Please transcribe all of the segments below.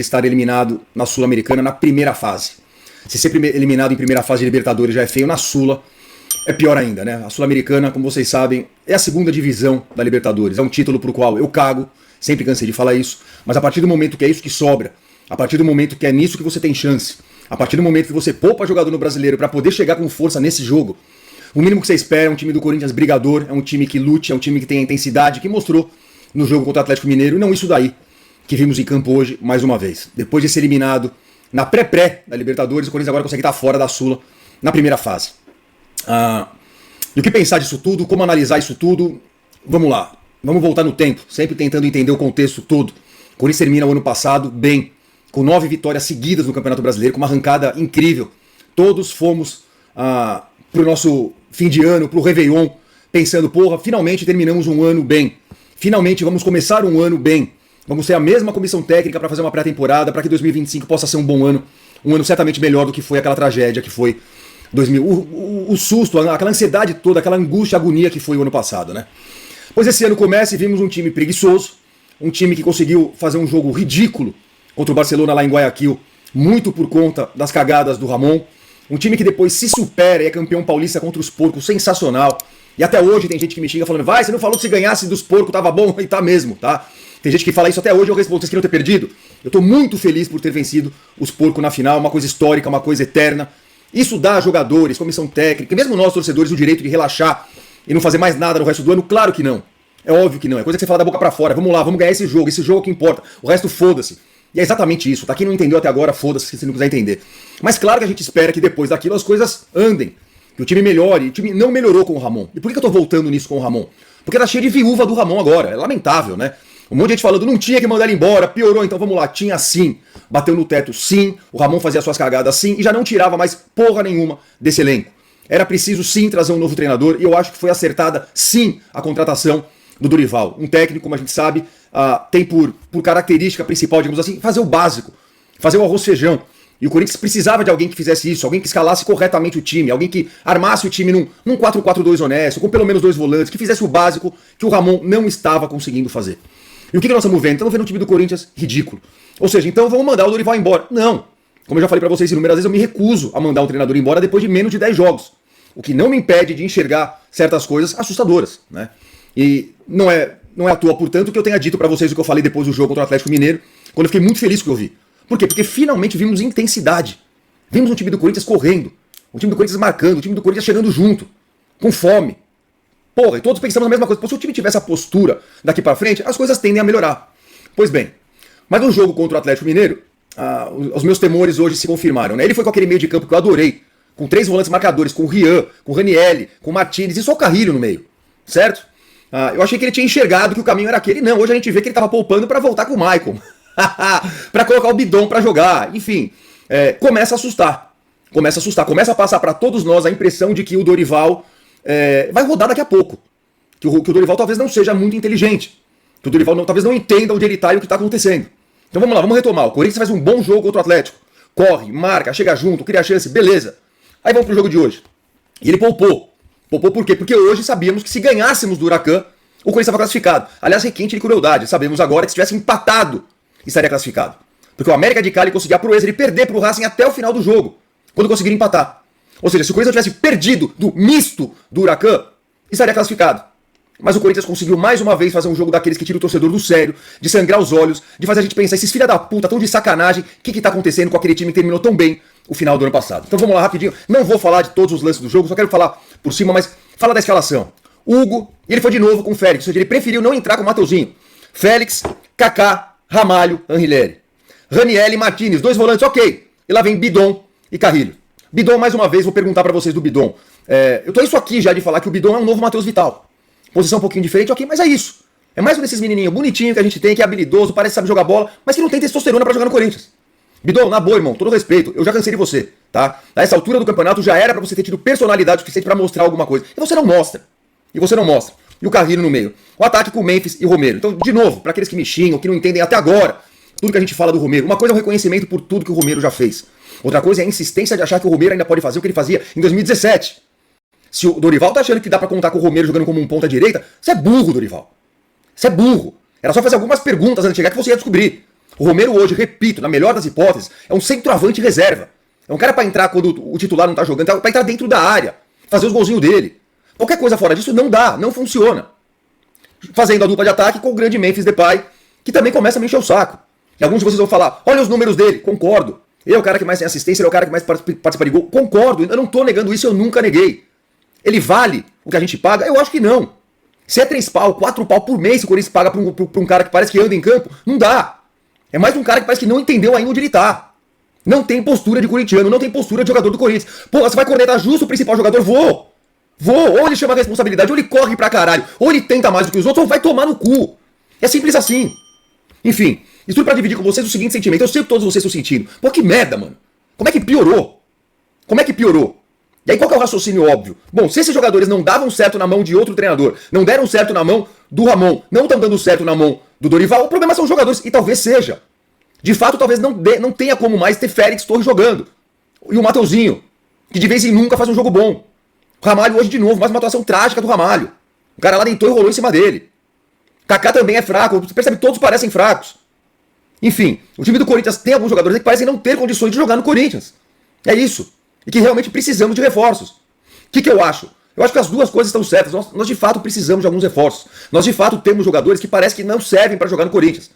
estar eliminado na Sul-Americana na primeira fase. Se ser eliminado em primeira fase de Libertadores já é feio, na Sula é pior ainda, né? A Sul-Americana, como vocês sabem, é a segunda divisão da Libertadores. É um título pro qual eu cago, sempre cansei de falar isso, mas a partir do momento que é isso que sobra, a partir do momento que é nisso que você tem chance, a partir do momento que você poupa jogador no Brasileiro para poder chegar com força nesse jogo, o mínimo que você espera é um time do Corinthians brigador, é um time que lute, é um time que tem intensidade, que mostrou no jogo contra o Atlético Mineiro, e não isso daí que vimos em campo hoje, mais uma vez. Depois de ser eliminado na pré-pré da Libertadores, o Corinthians agora consegue estar fora da Sula na primeira fase. E o que pensar disso tudo, como analisar isso tudo? Vamos lá, vamos voltar no tempo, sempre tentando entender o contexto todo. O Corinthians termina o ano passado bem, com 9 vitórias seguidas no Campeonato Brasileiro, com uma arrancada incrível. Todos fomos pro nosso fim de ano, pro Réveillon, pensando, porra, finalmente terminamos um ano bem. Finalmente vamos começar um ano bem. Vamos ter a mesma comissão técnica para fazer uma pré-temporada, para que 2025 possa ser um bom ano. Um ano certamente melhor do que foi aquela tragédia que foi 2000. O susto, aquela ansiedade toda, aquela angústia, agonia que foi o ano passado, né? Pois esse ano começa e vimos um time preguiçoso, um time que conseguiu fazer um jogo ridículo contra o Barcelona lá em Guayaquil, muito por conta das cagadas do Ramon. Um time que depois se supera e é campeão paulista contra os porcos, sensacional. E até hoje tem gente que me xinga falando, vai, você não falou que se ganhasse dos porcos tava bom? E tá mesmo, tá? Tem gente que fala isso até hoje, eu respondo, vocês queriam ter perdido? Eu tô muito feliz por ter vencido os porcos na final, uma coisa histórica, uma coisa eterna. Isso dá a jogadores, comissão técnica, mesmo nós torcedores, o direito de relaxar e não fazer mais nada no resto do ano? Claro que não. É óbvio que não, é coisa que você fala da boca pra fora. Vamos lá, vamos ganhar esse jogo é o que importa. O resto foda-se. E é exatamente isso, tá? Quem não entendeu até agora, foda-se se não quiser entender. Mas claro que a gente espera que depois daquilo as coisas andem, que o time melhore. O time não melhorou com o Ramon. E por que eu tô voltando nisso com o Ramon? Porque tá cheio de viúva do Ramon agora, é lamentável, né? Um monte de gente falando, não tinha que mandar ele embora, piorou, então vamos lá, tinha sim. Bateu no teto sim, o Ramon fazia suas cagadas sim, e já não tirava mais porra nenhuma desse elenco. Era preciso sim trazer um novo treinador, e eu acho que foi acertada sim a contratação do Dorival. Um técnico, como a gente sabe, tem por característica principal, digamos assim, fazer o básico, fazer o arroz e feijão. E o Corinthians precisava de alguém que fizesse isso, alguém que escalasse corretamente o time, alguém que armasse o time num 4-4-2 honesto, com pelo menos 2 volantes, que fizesse o básico que o Ramon não estava conseguindo fazer. E o que nós estamos vendo? Estamos vendo um time do Corinthians ridículo. Ou seja, então vamos mandar o Dorival embora. Não. Como eu já falei pra vocês inúmeras vezes, eu me recuso a mandar um treinador embora depois de menos de 10 jogos. O que não me impede de enxergar certas coisas assustadoras, né? E não é à toa, portanto, que eu tenha dito pra vocês o que eu falei depois do jogo contra o Atlético Mineiro, quando eu fiquei muito feliz com o que eu vi. Por quê? Porque finalmente vimos intensidade. Vimos um time do Corinthians correndo, um time do Corinthians marcando, um time do Corinthians chegando junto, com fome. Porra, e todos pensamos a mesma coisa. Pô, se o time tivesse a postura daqui pra frente, as coisas tendem a melhorar. Pois bem, mas no jogo contra o Atlético Mineiro, os meus temores hoje se confirmaram, né? Ele foi com aquele meio de campo que eu adorei, com 3 volantes marcadores, com o Rian, com o Ranielli, com o Martínez e só o Carrilho no meio, certo? Eu achei que ele tinha enxergado que o caminho era aquele. Não, hoje a gente vê que ele tava poupando pra voltar com o Maicon. Pra colocar o Bidon pra jogar. Enfim, começa a assustar. Começa a passar pra todos nós a impressão de que o Dorival vai rodar daqui a pouco. Que o Dorival talvez não seja muito inteligente. Que o Dorival talvez não entenda onde ele tá e o que tá acontecendo. Então vamos lá, vamos retomar. O Corinthians faz um bom jogo contra o Atlético. Corre, marca, chega junto, cria chance, beleza. Aí vamos pro jogo de hoje. E ele poupou. Poupou por quê? Porque hoje sabíamos que se ganhássemos do Huracan, o Corinthians estava classificado. Aliás, requinte de crueldade. Sabemos agora que se tivesse empatado, estaria classificado. Porque o América de Cali conseguia a proeza de perder pro Racing até o final do jogo, quando conseguiram empatar. Ou seja, se o Corinthians tivesse perdido do misto do Huracan, estaria classificado. Mas o Corinthians conseguiu mais uma vez fazer um jogo daqueles que tira o torcedor do sério, de sangrar os olhos, de fazer a gente pensar, esses filha da puta tão de sacanagem, o que tá acontecendo com aquele time que terminou tão bem o final do ano passado. Então vamos lá rapidinho, não vou falar de todos os lances do jogo, só quero falar por cima, mas fala da escalação. Hugo, e ele foi de novo com o Félix, ou seja, ele preferiu não entrar com o Mateuzinho. Félix, Kaká, Ramalho, Anrileri. Ranielli e Martínez, 2 volantes, ok. E lá vem Bidon e Carrilho. Bidon, mais uma vez, vou perguntar pra vocês do Bidon. Eu tô isso aqui já de falar que o Bidon é um novo Matheus Vital. Posição um pouquinho diferente, ok, mas é isso. É mais um desses menininhos bonitinhos que a gente tem, que é habilidoso, parece que sabe jogar bola, mas que não tem testosterona pra jogar no Corinthians. Bidon, na boa, irmão, todo respeito, eu já cansei de você, tá? A essa altura do campeonato já era pra você ter tido personalidade suficiente pra mostrar alguma coisa. E você não mostra. E o Carrilho no meio. O ataque com o Memphis e o Romero. Então, de novo, pra aqueles que me xingam, que não entendem até agora tudo que a gente fala do Romero, uma coisa é o reconhecimento por tudo que o Romero já fez. Outra coisa é a insistência de achar que o Romero ainda pode fazer o que ele fazia em 2017. Se o Dorival tá achando que dá pra contar com o Romero jogando como um ponta direita, você é burro, Dorival. Você é burro. Era só fazer algumas perguntas antes de chegar que você ia descobrir. O Romero hoje, repito, na melhor das hipóteses, é um centroavante reserva. É um cara pra entrar quando o titular não tá jogando, pra entrar dentro da área, fazer os golzinhos dele. Qualquer coisa fora disso não dá, não funciona. Fazendo a dupla de ataque com o grande Memphis Depay, que também começa a me encher o saco. E alguns de vocês vão falar, olha os números dele, concordo. Ele é o cara que mais tem assistência, ele é o cara que mais participa de gol. Concordo, eu não tô negando isso, eu nunca neguei. Ele vale o que a gente paga? Eu acho que não. Se é 3 pau, 4 pau por mês que o Corinthians paga pra um cara que parece que anda em campo, não dá. É mais um cara que parece que não entendeu ainda onde ele tá. Não tem postura de corintiano, não tem postura de jogador do Corinthians. Pô, você vai cornetar justo o principal jogador? Vou. Ou ele chama a responsabilidade, ou ele corre pra caralho, ou ele tenta mais do que os outros, ou vai tomar no cu. É simples assim. Enfim, isso tudo pra dividir com vocês o seguinte sentimento. Eu sei que todos vocês estão sentindo. Pô, que merda, mano. Como é que piorou? Como é que piorou? E aí qual que é o raciocínio óbvio? Bom, se esses jogadores não davam certo na mão de outro treinador, não deram certo na mão do Ramon, não estão dando certo na mão do Dorival, o problema são os jogadores. E talvez seja. De fato, talvez não tenha como mais ter Félix Torres jogando. E o Mateuzinho, que de vez em nunca faz um jogo bom. O Ramalho hoje de novo, mais uma atuação trágica do Ramalho. O cara lá deitou e rolou em cima dele. Kaká também é fraco, você percebe que todos parecem fracos. Enfim, o time do Corinthians tem alguns jogadores que parecem não ter condições de jogar no Corinthians. É isso. E que realmente precisamos de reforços. O que eu acho? Eu acho que as duas coisas estão certas. Nós de fato precisamos de alguns reforços. Nós de fato temos jogadores que parece que não servem para jogar no Corinthians.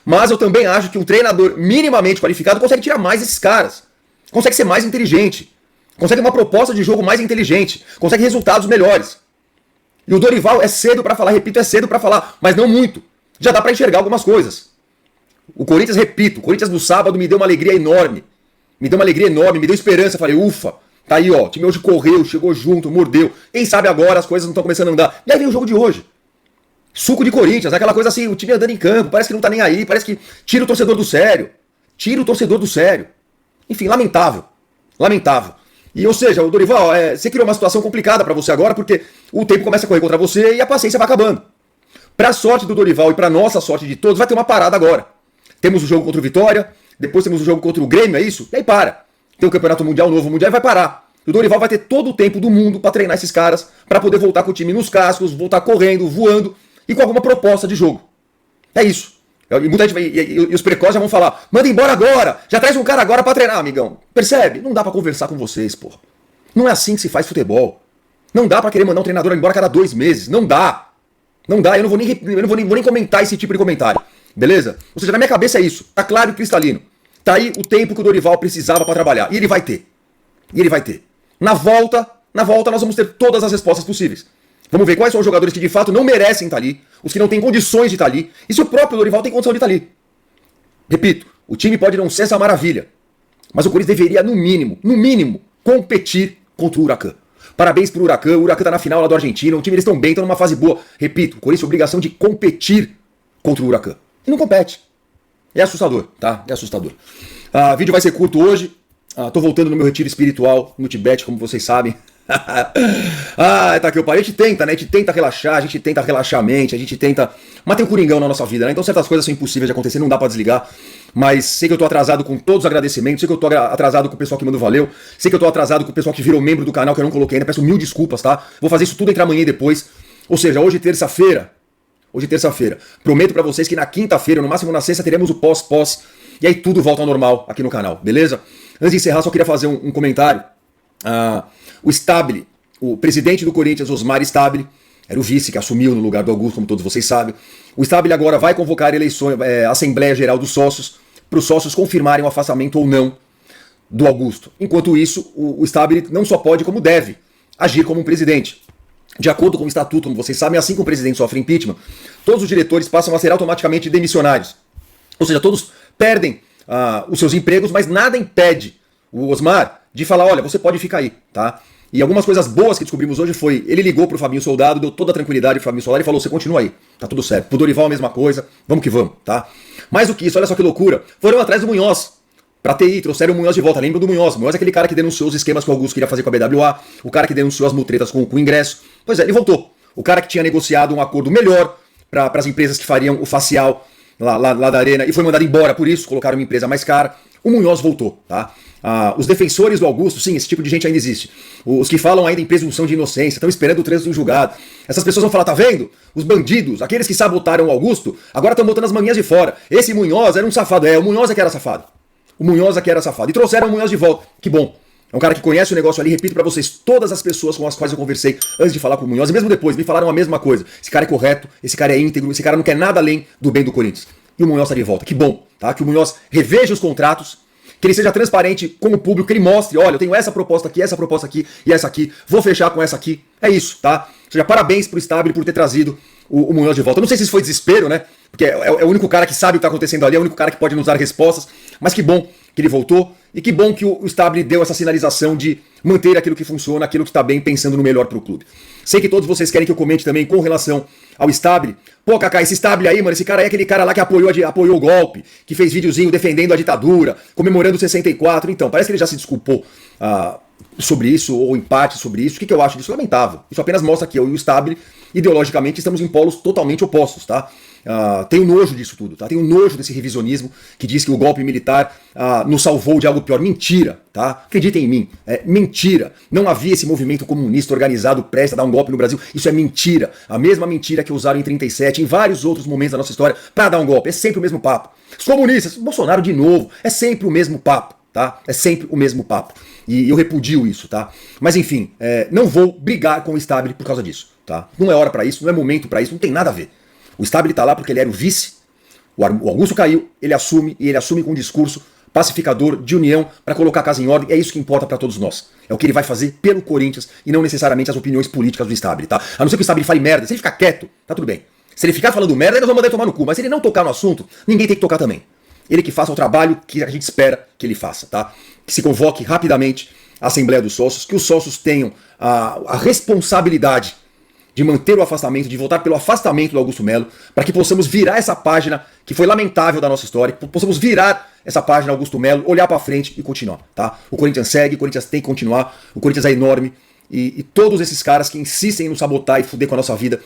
Mas eu também acho que um treinador minimamente qualificado consegue tirar mais esses caras. Consegue ser mais inteligente. Consegue uma proposta de jogo mais inteligente. Consegue resultados melhores. E o Dorival é cedo para falar, repito, é cedo para falar, mas não muito. Já dá para enxergar algumas coisas. O Corinthians, repito, o Corinthians no sábado me deu uma alegria enorme. Me deu uma alegria enorme, me deu esperança. Falei, ufa, tá aí ó, o time hoje correu, chegou junto, mordeu. Quem sabe agora as coisas não estão começando a andar. E aí vem o jogo de hoje. Suco de Corinthians, aquela coisa assim, o time andando em campo, parece que não tá nem aí, parece que tira o torcedor do sério. Tira o torcedor do sério. Enfim, lamentável. Lamentável. E ou seja, o Dorival, você criou uma situação complicada pra você agora, porque o tempo começa a correr contra você e a paciência vai acabando. Pra sorte do Dorival e pra nossa sorte de todos, vai ter uma parada agora. Temos o jogo contra o Vitória, depois temos o jogo contra o Grêmio, é isso? E aí para. Tem o Campeonato Mundial, o novo Mundial, e vai parar. O Dorival vai ter todo o tempo do mundo pra treinar esses caras, pra poder voltar com o time nos cascos, voltar correndo, voando e com alguma proposta de jogo. É isso. E muita gente e os precoces já vão falar, manda embora agora, já traz um cara agora pra treinar, amigão. Percebe? Não dá pra conversar com vocês, porra. Não é assim que se faz futebol. Não dá pra querer mandar um treinador embora a cada 2 meses. Não dá. Não dá, eu não vou nem comentar esse tipo de comentário. Beleza? Ou seja, na minha cabeça é isso. Tá claro e cristalino. Tá aí o tempo que o Dorival precisava pra trabalhar. E ele vai ter. E ele vai ter. Na volta nós vamos ter todas as respostas possíveis. Vamos ver quais são os jogadores que de fato não merecem estar ali, os que não têm condições de estar ali, e se o próprio Dorival tem condição de estar ali. Repito, o time pode não ser essa maravilha, mas o Corinthians deveria, no mínimo, competir contra o Huracan. Parabéns pro Huracan, o Huracan tá na final lá do Argentina, o time eles estão bem, estão numa fase boa. Repito, o Corinthians tem a obrigação de competir contra o Huracan. E não compete. É assustador, tá? É assustador. O vídeo vai ser curto hoje, tô voltando no meu retiro espiritual no Tibete, como vocês sabem. Tá aqui o pai. A gente tenta, né? A gente tenta relaxar, a gente tenta relaxar a mente, a gente tenta. Mas tem um coringão na nossa vida, né? Então certas coisas são impossíveis de acontecer, não dá pra desligar. Mas sei que eu tô atrasado com todos os agradecimentos, sei que eu tô atrasado com o pessoal que mandou valeu, sei que eu tô atrasado com o pessoal que virou membro do canal, que eu não coloquei ainda, peço 1000 desculpas, tá? Vou fazer isso tudo entre amanhã e depois. Ou seja, hoje terça-feira. Prometo pra vocês que na quinta-feira, no máximo na sexta, teremos o pós. E aí tudo volta ao normal aqui no canal, beleza? Antes de encerrar, só queria fazer um comentário. O Stabile, o presidente do Corinthians, Osmar Stabile, era o vice que assumiu no lugar do Augusto, como todos vocês sabem. O Stabile agora vai convocar eleições, Assembleia Geral dos Sócios, para os sócios confirmarem o afastamento ou não do Augusto. Enquanto isso, o Stabile não só pode, como deve, agir como um presidente. De acordo com o estatuto, como vocês sabem, assim que o presidente sofre impeachment, todos os diretores passam a ser automaticamente demissionários. Ou seja, todos perdem os seus empregos, mas nada impede o Osmar de falar, olha, você pode ficar aí, tá? E algumas coisas boas que descobrimos hoje foi, ele ligou pro Fabinho Soldado, deu toda a tranquilidade pro Fabinho Soldado e falou, você continua aí, tá tudo certo. Pro Dorival a mesma coisa, vamos que vamos, tá? Mais do que isso, olha só que loucura, foram atrás do Munhoz, pra TI, trouxeram o Munhoz de volta, lembra do Munhoz? O Munhoz é aquele cara que denunciou os esquemas que o Augusto queria fazer com a BWA, o cara que denunciou as mutretas com o ingresso, pois é, ele voltou. O cara que tinha negociado um acordo melhor para as empresas que fariam o facial lá da arena e foi mandado embora por isso, colocaram uma empresa mais cara. o Munhoz voltou, tá? Os defensores do Augusto, sim, esse tipo de gente ainda existe. Os que falam ainda em presunção de inocência, estão esperando o trânsito do julgado. Essas pessoas vão falar, tá vendo? Os bandidos, aqueles que sabotaram o Augusto, agora estão botando as manguinhas de fora. Esse Munhoz era um safado. O Munhoz é que era safado. O Munhoz é que era safado. E trouxeram o Munhoz de volta. Que bom. É um cara que conhece o negócio ali, repito pra vocês, todas as pessoas com as quais eu conversei antes de falar com o Munhoz, e mesmo depois, me falaram a mesma coisa. Esse cara é correto, esse cara é íntegro, esse cara não quer nada além do bem do Corinthians. E o Munhoz tá de volta. Que bom, tá? Que o Munhoz reveja os contratos, que ele seja transparente com o público, que ele mostre, olha, eu tenho essa proposta aqui e essa aqui, vou fechar com essa aqui. É isso, tá? Ou seja, parabéns pro Stabile por ter trazido o Munhoz de volta. Eu não sei se isso foi desespero, né? Porque é o único cara que sabe o que tá acontecendo ali, é o único cara que pode nos dar respostas, mas que bom que ele voltou, e que bom que o Stabile deu essa sinalização de manter aquilo que funciona, aquilo que está bem, pensando no melhor pro clube. Sei que todos vocês querem que eu comente também com relação ao Stabile. Pô, Kaká, esse Stabile aí, mano, esse cara aí é aquele cara lá que apoiou o golpe, que fez videozinho defendendo a ditadura, comemorando o 64. Então, parece que ele já se desculpou sobre isso, ou em parte sobre isso. O que eu acho disso? Lamentável. Isso apenas mostra que eu e o Stabile, ideologicamente, estamos em polos totalmente opostos, tá? Tenho nojo disso tudo, tá? Tenho nojo desse revisionismo que diz que o golpe militar nos salvou de algo pior. Mentira, tá? Acreditem em mim, é mentira. Não havia esse movimento comunista organizado prestes a dar um golpe no Brasil. Isso é mentira. A mesma mentira que usaram em 37, em vários outros momentos da nossa história, para dar um golpe. É sempre o mesmo papo. Os comunistas, Bolsonaro de novo, é sempre o mesmo papo, tá? É sempre o mesmo papo. E eu repudio isso, tá? Mas enfim, não vou brigar com o Stabile por causa disso, tá? Não é hora pra isso, não é momento pra isso, não tem nada a ver. O Stabile tá lá porque ele era o vice, o Augusto caiu, ele assume, e ele assume com um discurso pacificador, de união, para colocar a casa em ordem. É isso que importa pra todos nós. É o que ele vai fazer pelo Corinthians e não necessariamente as opiniões políticas do Stabile, tá? A não ser que o Stabile fale merda, se ele ficar quieto, tá tudo bem. Se ele ficar falando merda, nós vamos mandar ele tomar no cu, mas se ele não tocar no assunto, ninguém tem que tocar também. Ele que faça o trabalho que a gente espera que ele faça, tá? Que se convoque rapidamente a Assembleia dos Sócios, que os sócios tenham a responsabilidade de manter o afastamento, de votar pelo afastamento do Augusto Melo, para que possamos virar essa página que foi lamentável da nossa história, que possamos virar essa página Augusto Melo, olhar para frente e continuar, tá? O Corinthians segue, o Corinthians tem que continuar, o Corinthians é enorme, e todos esses caras que insistem em nos sabotar e fuder com a nossa vida